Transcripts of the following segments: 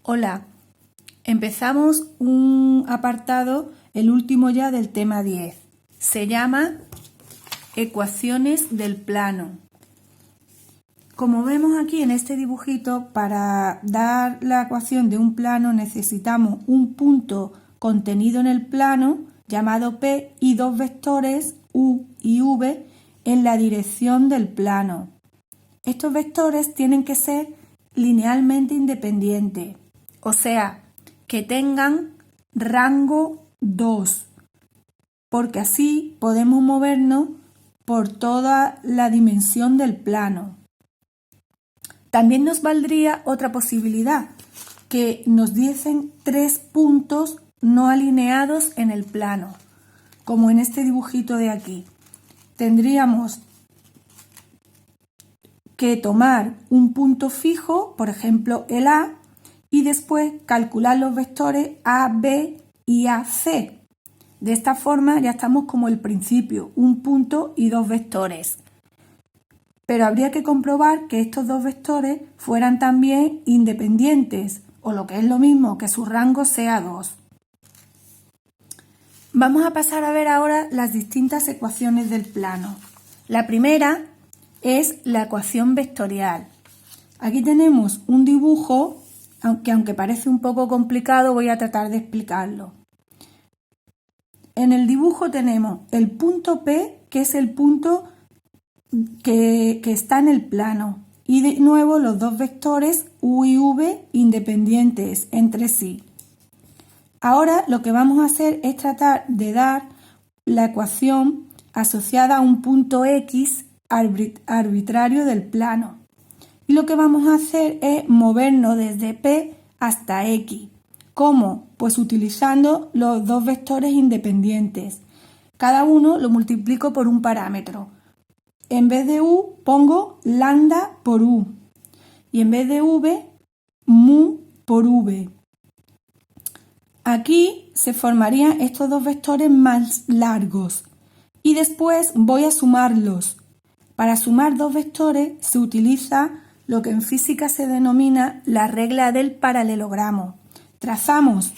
Hola, empezamos un apartado, el último ya del tema 10. Se llama ecuaciones del plano. Como vemos aquí en este dibujito, para dar la ecuación de un plano necesitamos un punto contenido en el plano llamado P y dos vectores U y V en la dirección del plano. Estos vectores tienen que ser linealmente independientes, o sea, que tengan rango 2, porque así podemos movernos por toda la dimensión del plano. También nos valdría otra posibilidad, que nos diesen 3 puntos no alineados en el plano, como en este dibujito de aquí. Tendríamos que tomar un punto fijo, por ejemplo el A, y después calcular los vectores A, B y AC. De esta forma ya estamos como el principio, un punto y dos vectores. Pero habría que comprobar que estos dos vectores fueran también independientes, o lo que es lo mismo, que su rango sea 2. Vamos a pasar a ver ahora las distintas ecuaciones del plano. La primera es la ecuación vectorial. Aquí tenemos un dibujo, aunque parece un poco complicado, voy a tratar de explicarlo. En el dibujo tenemos el punto P, que es el punto que está en el plano, y de nuevo los dos vectores U y V independientes entre sí. Ahora lo que vamos a hacer es tratar de dar la ecuación asociada a un punto X arbitrario del plano. Y lo que vamos a hacer es movernos desde P hasta X. ¿Cómo? Pues utilizando los dos vectores independientes. Cada uno lo multiplico por un parámetro. En vez de U pongo lambda por U. Y en vez de V, mu por V. Aquí se formarían estos dos vectores más largos. Y después voy a sumarlos. Para sumar dos vectores se utiliza lo que en física se denomina la regla del paralelogramo. Trazamos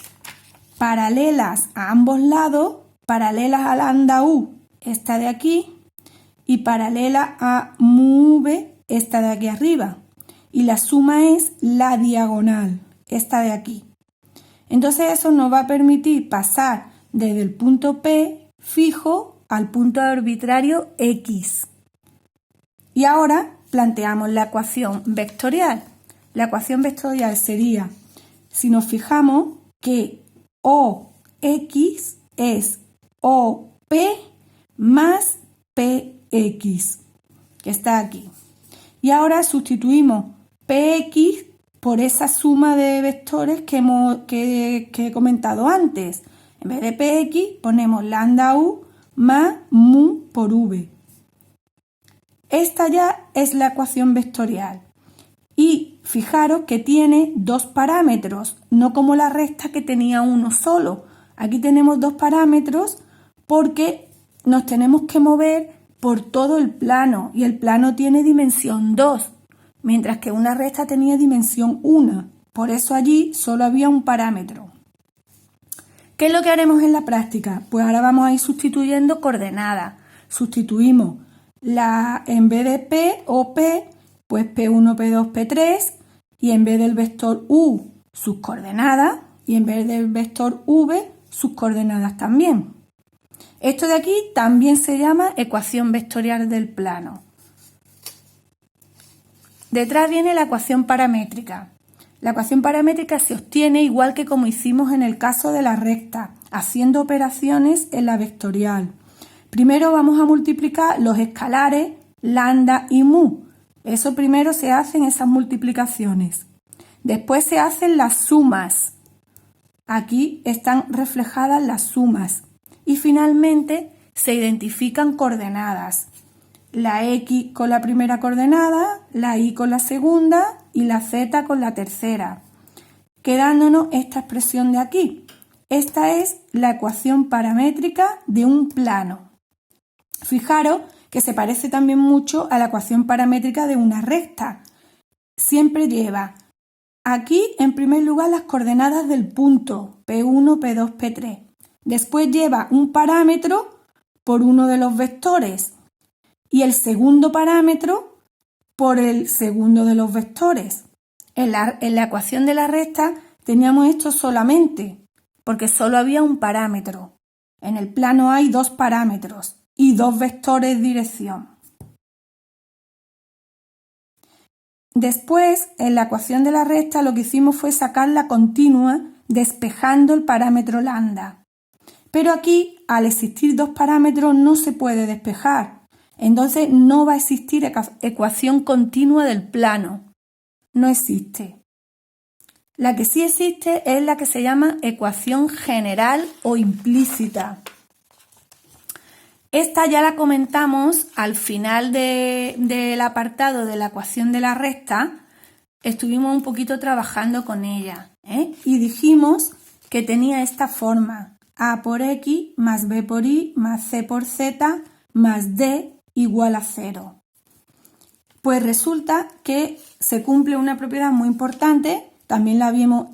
paralelas a ambos lados, paralelas a lambda U, esta de aquí, y paralela a mu V, esta de aquí arriba. Y la suma es la diagonal, esta de aquí. Entonces eso nos va a permitir pasar desde el punto P fijo al punto arbitrario X. Y ahora planteamos la ecuación vectorial. La ecuación vectorial sería, si nos fijamos, que OX es OP más PX, que está aquí. Y ahora sustituimos PX por esa suma de vectores que he comentado antes. En vez de PX ponemos lambda U más mu por V. Esta ya es la ecuación vectorial. Y fijaros que tiene dos parámetros, no como la recta que tenía uno solo. Aquí tenemos dos parámetros porque nos tenemos que mover por todo el plano y el plano tiene dimensión 2, mientras que una recta tenía dimensión 1. Por eso allí solo había un parámetro. ¿Qué es lo que haremos en la práctica? Pues ahora vamos a ir sustituyendo coordenadas. Sustituimos en vez de P o P, pues P1, P2, P3, y en vez del vector U, sus coordenadas, y en vez del vector V, sus coordenadas también. Esto de aquí también se llama ecuación vectorial del plano. Detrás viene la ecuación paramétrica. La ecuación paramétrica se obtiene igual que como hicimos en el caso de la recta, haciendo operaciones en la vectorial. Primero vamos a multiplicar los escalares lambda y mu. Eso primero se hacen esas multiplicaciones. Después se hacen las sumas. Aquí están reflejadas las sumas. Y finalmente se identifican coordenadas. La X con la primera coordenada, la Y con la segunda y la Z con la tercera. Quedándonos esta expresión de aquí. Esta es la ecuación paramétrica de un plano. Fijaros que se parece también mucho a la ecuación paramétrica de una recta. Siempre lleva aquí, en primer lugar, las coordenadas del punto P1, P2, P3. Después lleva un parámetro por uno de los vectores y el segundo parámetro por el segundo de los vectores. En la ecuación de la recta teníamos esto solamente, porque solo había un parámetro. En el plano hay dos parámetros y dos vectores dirección. Después, en la ecuación de la recta, lo que hicimos fue sacar la continua despejando el parámetro lambda. Pero aquí, al existir dos parámetros, no se puede despejar. Entonces, no va a existir ecuación continua del plano. No existe. La que sí existe es la que se llama ecuación general o implícita. Esta ya la comentamos al final del apartado de la ecuación de la recta. Estuvimos un poquito trabajando con ella, y dijimos que tenía esta forma: a por x más b por y más c por z más d igual a 0. Pues resulta que se cumple una propiedad muy importante, también la vimos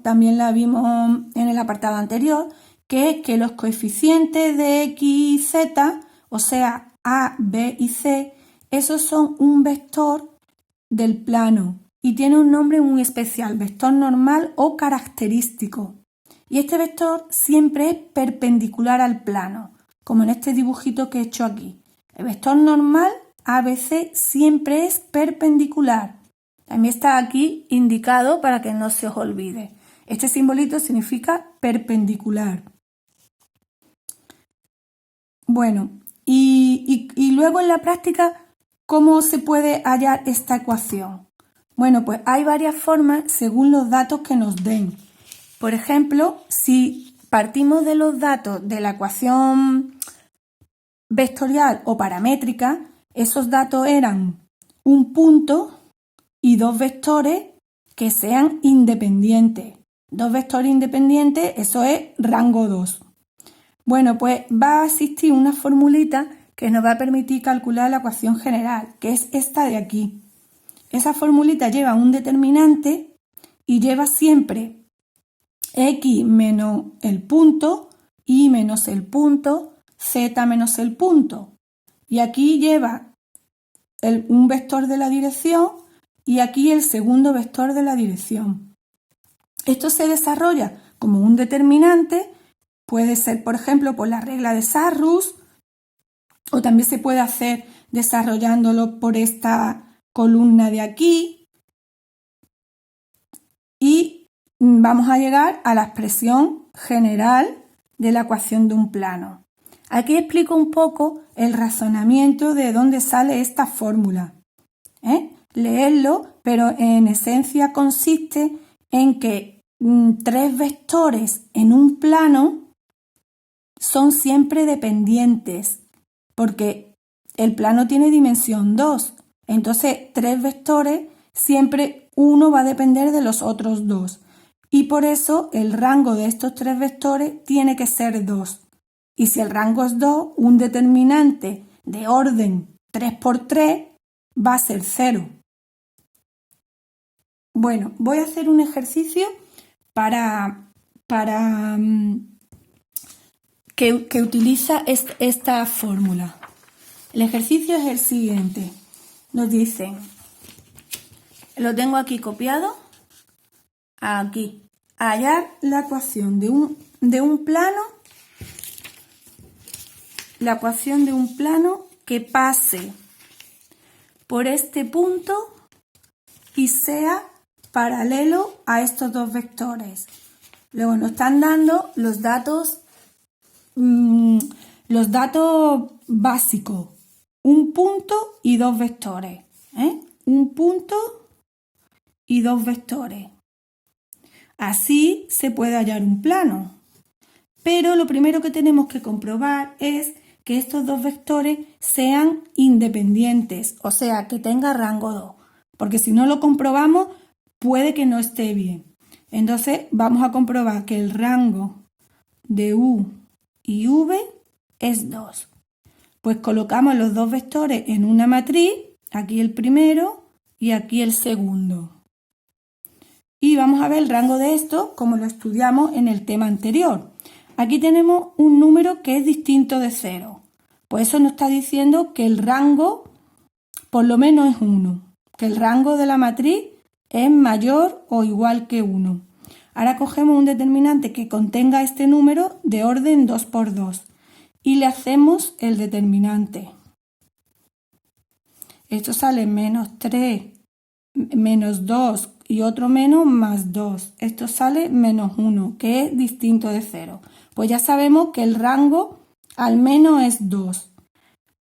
en el apartado anterior, que es que los coeficientes de x y z, o sea, a, b y c, esos son un vector del plano y tiene un nombre muy especial, vector normal o característico. Y este vector siempre es perpendicular al plano, como en este dibujito que he hecho aquí. El vector normal ABC siempre es perpendicular. También está aquí indicado para que no se os olvide. Este simbolito significa perpendicular. Bueno, y luego en la práctica, ¿cómo se puede hallar esta ecuación? Bueno, pues hay varias formas según los datos que nos den. Por ejemplo, si partimos de los datos de la ecuación vectorial o paramétrica, esos datos eran un punto y dos vectores que sean independientes. Dos vectores independientes, eso es rango 2. Bueno, pues va a existir una formulita que nos va a permitir calcular la ecuación general, que es esta de aquí. Esa formulita lleva un determinante y lleva siempre x menos el punto, y menos el punto, z menos el punto. Y aquí lleva un vector de la dirección y aquí el segundo vector de la dirección. Esto se desarrolla como un determinante, puede ser, por ejemplo, por la regla de Sarrus, o también se puede hacer desarrollándolo por esta columna de aquí. Y vamos a llegar a la expresión general de la ecuación de un plano. Aquí explico un poco el razonamiento de dónde sale esta fórmula. Leerlo, pero en esencia consiste en que tres vectores en un plano son siempre dependientes, porque el plano tiene dimensión 2. Entonces, tres vectores, siempre uno va a depender de los otros dos. Y por eso el rango de estos tres vectores tiene que ser 2. Y si el rango es 2, un determinante de orden 3 por 3 va a ser 0. Bueno, voy a hacer un ejercicio que utiliza esta fórmula. El ejercicio es el siguiente. Nos dicen, lo tengo aquí copiado, aquí, hallar la ecuación de un plano, la ecuación de un plano que pase por este punto y sea paralelo a estos dos vectores. Luego nos están dando los datos básicos, un punto y dos vectores, un punto y dos vectores. Así se puede hallar un plano. Pero lo primero que tenemos que comprobar es que estos dos vectores sean independientes, o sea, que tenga rango 2, porque si no lo comprobamos puede que no esté bien. Entonces vamos a comprobar que el rango de u y v es 2. Pues colocamos los dos vectores en una matriz, aquí el primero y aquí el segundo. Y vamos a ver el rango de esto como lo estudiamos en el tema anterior. Aquí tenemos un número que es distinto de 0. Pues eso nos está diciendo que el rango por lo menos es 1, que el rango de la matriz es mayor o igual que 1. Ahora cogemos un determinante que contenga este número de orden 2 por 2 y le hacemos el determinante. Esto sale menos 3, menos 2 y otro menos más 2. Esto sale menos 1, que es distinto de 0. Pues ya sabemos que el rango al menos es 2.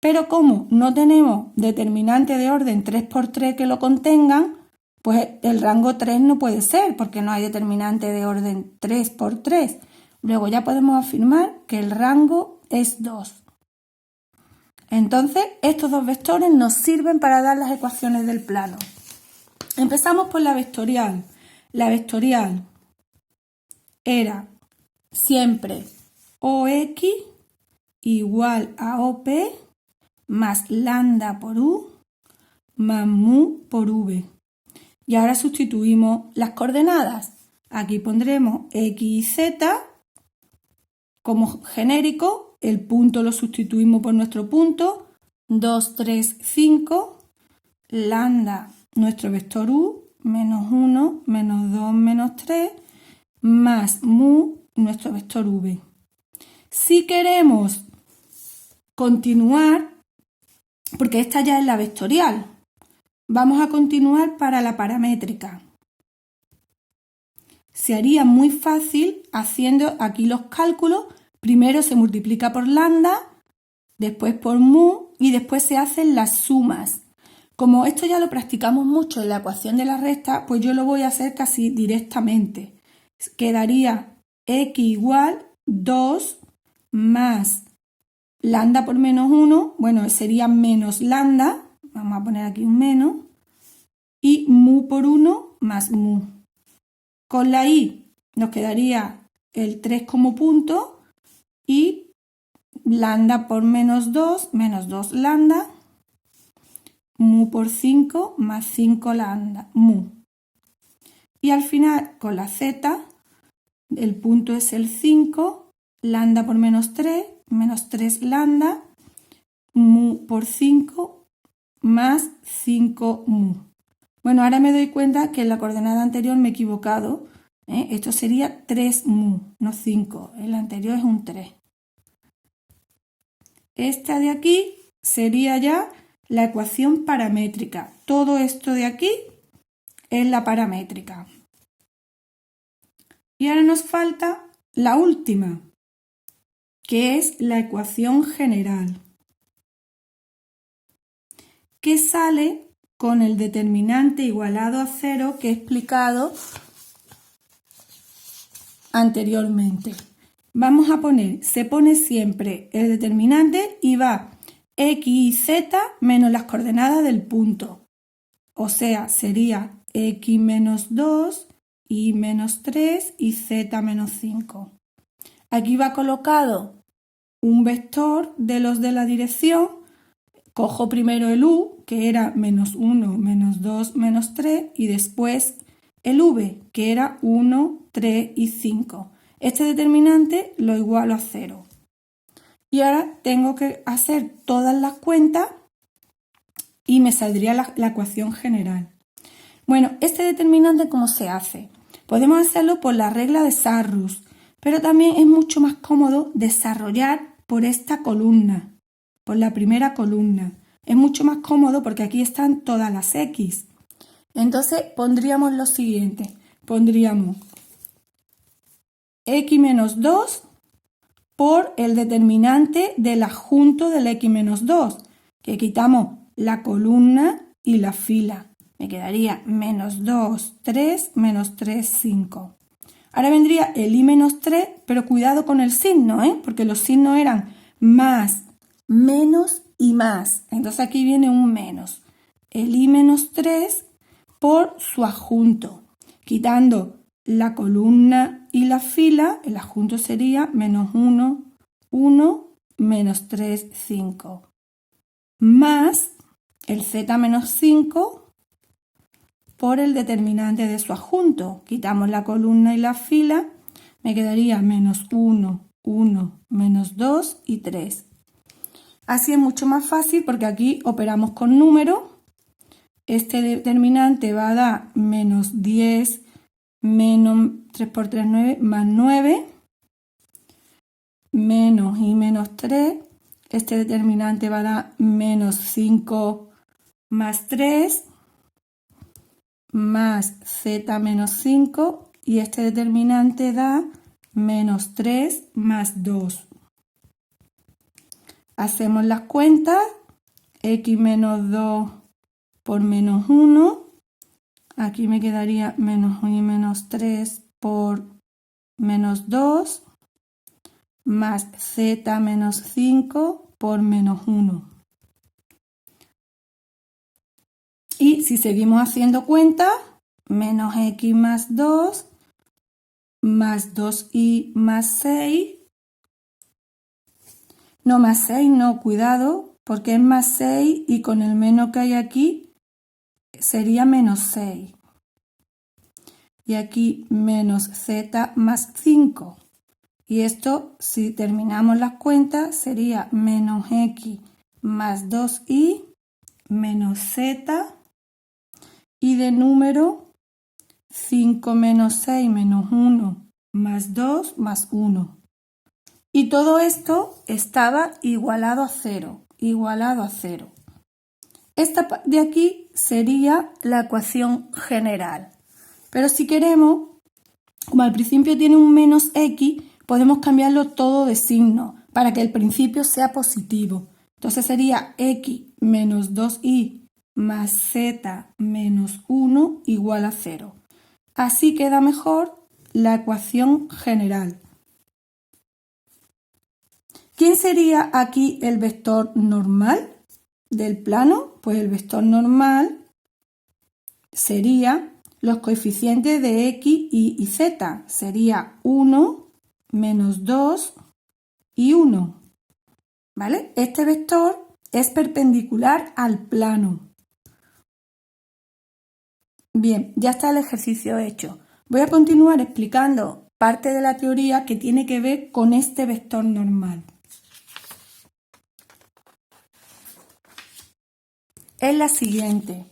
Pero como no tenemos determinante de orden 3 por 3 que lo contengan, pues el rango 3 no puede ser porque no hay determinante de orden 3 por 3. Luego ya podemos afirmar que el rango es 2. Entonces, estos dos vectores nos sirven para dar las ecuaciones del plano. Empezamos por la vectorial. La vectorial era siempre OX igual a OP más lambda por U más mu por V. Y ahora sustituimos las coordenadas. Aquí pondremos X y Z como genérico. El punto lo sustituimos por nuestro punto. 2, 3, 5. Lambda, nuestro vector U, menos 1, menos 2, menos 3, más mu, nuestro vector V. Si queremos continuar, porque esta ya es la vectorial, vamos a continuar para la paramétrica. Se haría muy fácil haciendo aquí los cálculos. Primero se multiplica por lambda, después por mu y después se hacen las sumas. Como esto ya lo practicamos mucho en la ecuación de la recta, pues yo lo voy a hacer casi directamente. Quedaría x igual 2 más lambda por menos 1, bueno, sería menos lambda, vamos a poner aquí un menos, y mu por 1 más mu. Con la i nos quedaría el 3 como punto y lambda por menos 2 lambda, mu por 5 más 5 lambda, mu. Y al final con la z, el punto es el 5, lambda por menos 3 lambda, mu por 5 más 5 mu. Bueno, ahora me doy cuenta que en la coordenada anterior me he equivocado. Esto sería 3 mu, no 5. El anterior es un 3. Esta de aquí sería ya la ecuación paramétrica. Todo esto de aquí es la paramétrica. Y ahora nos falta la última, que es la ecuación general, que sale con el determinante igualado a 0 que he explicado anteriormente. Vamos a poner, se pone siempre el determinante y va x y z menos las coordenadas del punto. O sea, sería x menos 2, y menos 3 y z menos 5. Aquí va colocado un vector de los de la dirección. Cojo primero el u, que era menos 1, menos 2, menos 3, y después el v, que era 1, 3 y 5. Este determinante lo igualo a 0. Y ahora tengo que hacer todas las cuentas y me saldría la ecuación general. Bueno, este determinante, ¿cómo se hace? Podemos hacerlo por la regla de Sarrus, pero también es mucho más cómodo desarrollar por esta columna, por la primera columna. Es mucho más cómodo porque aquí están todas las x. Entonces pondríamos lo siguiente. Pondríamos x menos 2 por el determinante del adjunto del x menos 2, que quitamos la columna y la fila. Me quedaría menos 2, 3, menos 3, 5. Ahora vendría el i menos 3, pero cuidado con el signo, porque los signos eran más, menos y más. Entonces aquí viene un menos. El i menos 3 por su adjunto. Quitando la columna y la fila, el adjunto sería menos 1, 1, menos 3, 5. Más el z menos 5 por el determinante de su adjunto. Quitamos la columna y la fila, me quedaría menos 1, 1, menos 2 y 3. Así es mucho más fácil porque aquí operamos con números. Este determinante va a dar menos 10 menos 3 por 3, 9, más 9, menos y menos 3. Este determinante va a dar menos 5 más 3, más z menos 5, y este determinante da menos 3 más 2. Hacemos las cuentas, x menos 2 por menos 1, aquí me quedaría menos 1 y menos 3 por menos 2, más z menos 5 por menos 1. Y si seguimos haciendo cuentas, menos x más 2, más 2y más 6. No, más 6 no, cuidado, porque es más 6 y con el menos que hay aquí sería menos 6. Y aquí menos z más 5. Y esto, si terminamos las cuentas, sería menos x más 2y menos z. Y de número 5 menos 6 menos 1 más 2 más 1. Y todo esto estaba igualado a 0, igualado a 0. Esta de aquí sería la ecuación general. Pero si queremos, como al principio tiene un menos x, podemos cambiarlo todo de signo para que el principio sea positivo. Entonces sería x menos 2y más z menos 1 igual a 0. Así queda mejor la ecuación general. ¿Quién sería aquí el vector normal del plano? Pues el vector normal sería los coeficientes de x, y z. Sería 1, menos 2 y 1. ¿Vale? Este vector es perpendicular al plano. Bien, ya está el ejercicio hecho. Voy a continuar explicando parte de la teoría que tiene que ver con este vector normal. Es la siguiente.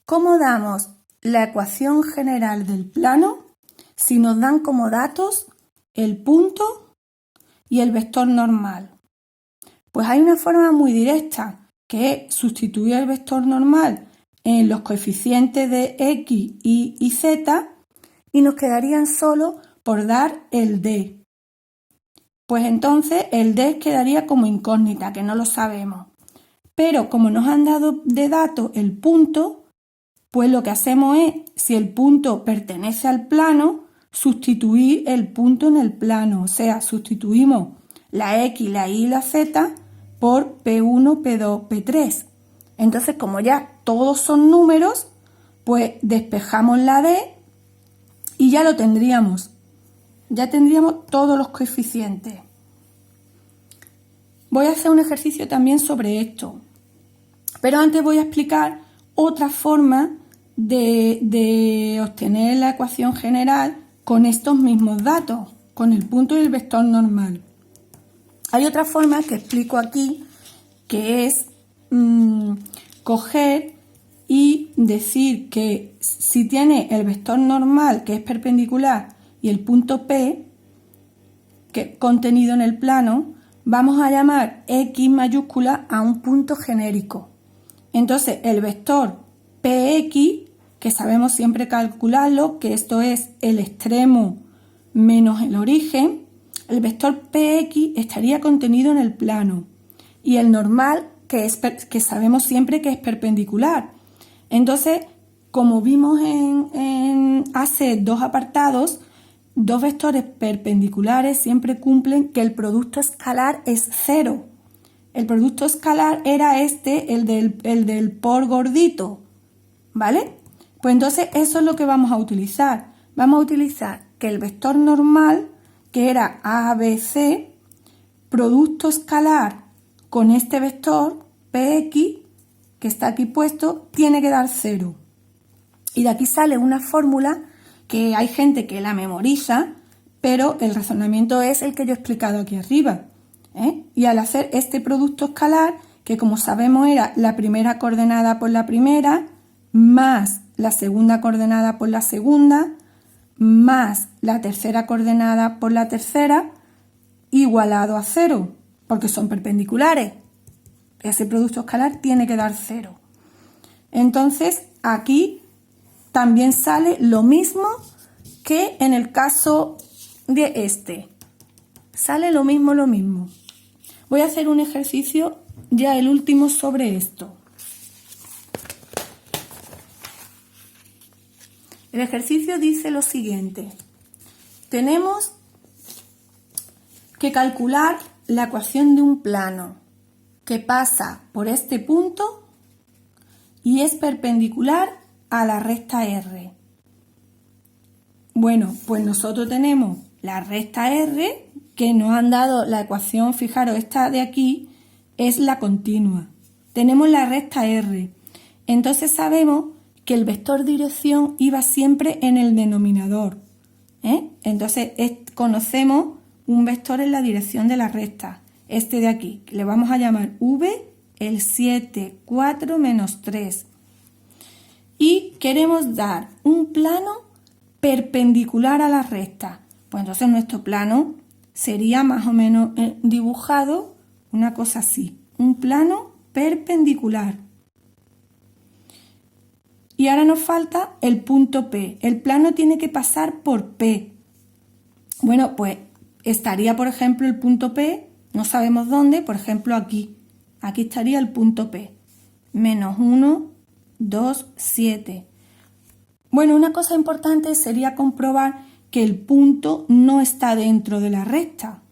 ¿Cómo damos la ecuación general del plano si nos dan como datos el punto y el vector normal? Pues hay una forma muy directa, que es sustituir el vector normal en los coeficientes de x, y z, y nos quedarían solo por dar el d. Pues entonces el d quedaría como incógnita, que no lo sabemos. Pero como nos han dado de dato el punto, pues lo que hacemos es, si el punto pertenece al plano, sustituir el punto en el plano. O sea, sustituimos la x, la y y la z por P1, P2, P3. Entonces, como ya todos son números, pues despejamos la D y ya lo tendríamos. Ya tendríamos todos los coeficientes. Voy a hacer un ejercicio también sobre esto. Pero antes voy a explicar otra forma de obtener la ecuación general con estos mismos datos, con el punto y el vector normal. Hay otra forma que explico aquí, que es coger y decir que si tiene el vector normal, que es perpendicular, y el punto P, que contenido en el plano, vamos a llamar X mayúscula a un punto genérico. Entonces, el vector PX, que sabemos siempre calcularlo, que esto es el extremo menos el origen, el vector PX estaría contenido en el plano. Y el normal, que sabemos siempre que es perpendicular. Entonces, como vimos en hace dos apartados, dos vectores perpendiculares siempre cumplen que el producto escalar es 0. El producto escalar era el del por gordito, ¿vale? Pues entonces eso es lo que vamos a utilizar. Vamos a utilizar que el vector normal, que era ABC, producto escalar con este vector PX, que está aquí puesto, tiene que dar 0. Y de aquí sale una fórmula que hay gente que la memoriza, pero el razonamiento es el que yo he explicado aquí arriba. Y al hacer este producto escalar, que como sabemos era la primera coordenada por la primera, más la segunda coordenada por la segunda, más la tercera coordenada por la tercera, igualado a 0, porque son perpendiculares. Ese producto escalar tiene que dar 0. Entonces, aquí también sale lo mismo que en el caso de este. Sale lo mismo. Voy a hacer un ejercicio, ya el último, sobre esto. El ejercicio dice lo siguiente. Tenemos que calcular la ecuación de un plano que pasa por este punto y es perpendicular a la recta R. Bueno, pues nosotros tenemos la recta R que nos han dado la ecuación, fijaros, esta de aquí es la continua. Tenemos la recta R. Entonces sabemos que el vector dirección iba siempre en el denominador. Entonces conocemos un vector en la dirección de la recta. Este de aquí, que le vamos a llamar V, el 7, 4, menos 3. Y queremos dar un plano perpendicular a la recta. Pues entonces nuestro plano sería más o menos dibujado una cosa así. Un plano perpendicular. Y ahora nos falta el punto P. El plano tiene que pasar por P. Bueno, pues estaría, por ejemplo, el punto P, no sabemos dónde, por ejemplo aquí. Aquí estaría el punto P. Menos 1, 2, 7. Bueno, una cosa importante sería comprobar que el punto no está dentro de la recta.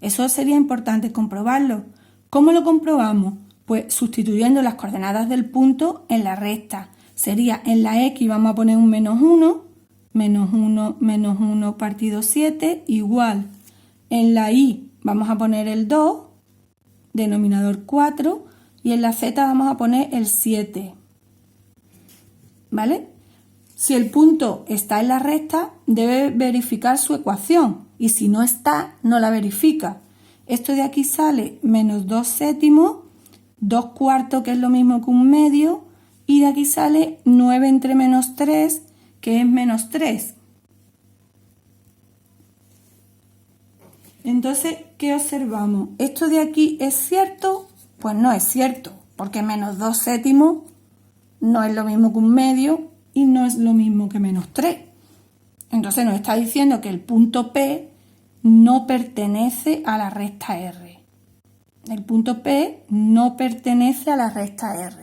Eso sería importante comprobarlo. ¿Cómo lo comprobamos? Pues sustituyendo las coordenadas del punto en la recta. Sería en la X vamos a poner un menos 1, menos 1, menos 1 partido 7, igual. En la Y vamos a poner el 2, denominador 4, y en la Z vamos a poner el 7. ¿Vale? Si el punto está en la recta, debe verificar su ecuación, y si no está, no la verifica. Esto de aquí sale menos 2 séptimos, 2 cuartos, que es lo mismo que un medio, y de aquí sale 9 entre menos 3, que es menos 3. Entonces, ¿qué observamos? ¿Esto de aquí es cierto? Pues no es cierto, porque menos 2 séptimos no es lo mismo que un medio y no es lo mismo que menos 3. Entonces nos está diciendo que el punto P no pertenece a la recta R. El punto P no pertenece a la recta R.